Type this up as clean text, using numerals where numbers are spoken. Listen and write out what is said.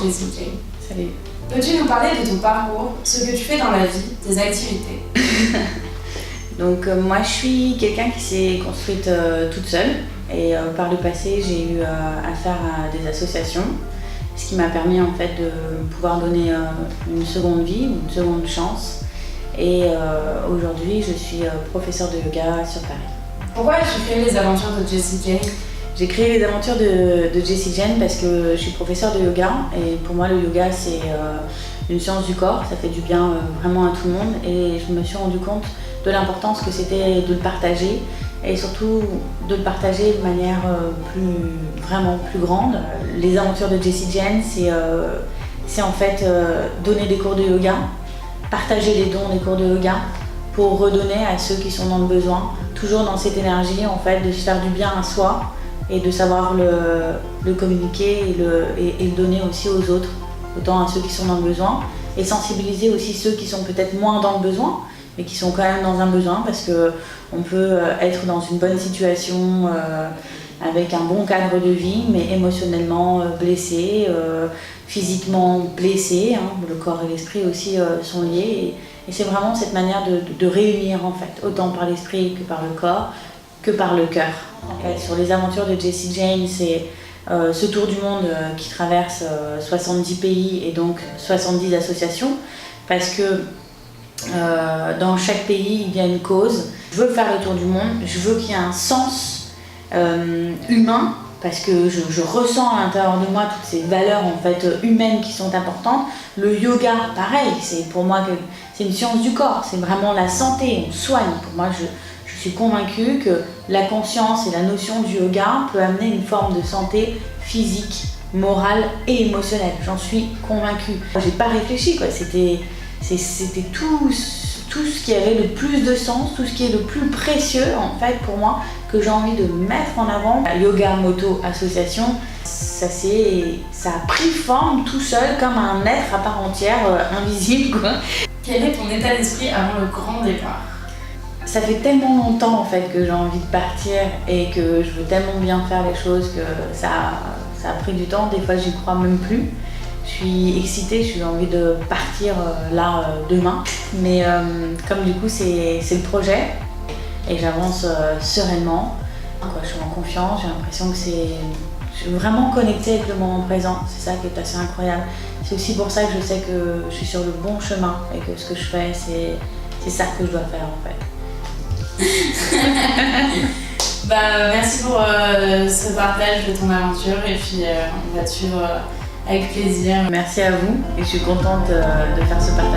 Jessie J. Salut. Peux-tu nous parler de ton parcours, ce que tu fais dans la vie, tes activités? Donc moi je suis quelqu'un qui s'est construite toute seule et par le passé j'ai eu affaire à des associations, ce qui m'a permis en fait de pouvoir donner une seconde vie, une seconde chance. Et aujourd'hui je suis professeure de yoga sur Paris. Pourquoi as-tu créé les aventures de Jessie J? J'ai créé les aventures de Jessie J parce que je suis professeure de yoga et pour moi le yoga c'est une science du corps, ça fait du bien vraiment à tout le monde et je me suis rendu compte de l'importance que c'était de le partager et surtout de le partager de manière vraiment plus grande. Les aventures de Jessie J, c'est en fait donner des cours de yoga, partager les dons des cours de yoga pour redonner à ceux qui sont dans le besoin, toujours dans cette énergie en fait de se faire du bien à soi et de savoir le communiquer et le donner aussi aux autres, autant à ceux qui sont dans le besoin et sensibiliser aussi ceux qui sont peut-être moins dans le besoin mais qui sont quand même dans un besoin parce qu'on peut être dans une bonne situation avec un bon cadre de vie mais émotionnellement blessé, physiquement blessé, hein, le corps et l'esprit aussi sont liés et c'est vraiment cette manière de réunir en fait, autant par l'esprit que par le corps, que par le cœur. En fait, sur les aventures de Jessie J, c'est ce tour du monde qui traverse 70 pays et donc 70 associations parce que dans chaque pays il y a une cause. Je veux faire le tour du monde, je veux qu'il y ait un sens humain parce que je ressens à l'intérieur de moi toutes ces valeurs en fait humaines qui sont importantes. Le yoga, pareil, c'est pour moi que c'est une science du corps, c'est vraiment la santé, on soigne. Pour moi, je suis convaincue que la conscience et la notion du yoga peut amener une forme de santé physique, morale et émotionnelle. J'en suis convaincue. J'ai pas réfléchi, quoi. C'était tout ce qui avait le plus de sens, tout ce qui est le plus précieux en fait pour moi que j'ai envie de mettre en avant. La Yoga Moto Association, ça a pris forme tout seul comme un être à part entière, invisible quoi. Quel est ton état d'esprit avant le grand départ? Ça fait tellement longtemps en fait que j'ai envie de partir et que je veux tellement bien faire les choses que ça a pris du temps, des fois j'y crois même plus. Je suis excitée, j'ai envie de partir demain, mais comme du coup c'est le projet et j'avance sereinement, je suis en confiance, j'ai l'impression que je suis vraiment connectée avec le moment présent, c'est ça qui est assez incroyable. C'est aussi pour ça que je sais que je suis sur le bon chemin et que ce que je fais c'est ça que je dois faire en fait. Merci pour ce partage de ton aventure et puis on va te suivre avec plaisir. Merci à vous et je suis contente de faire ce partage.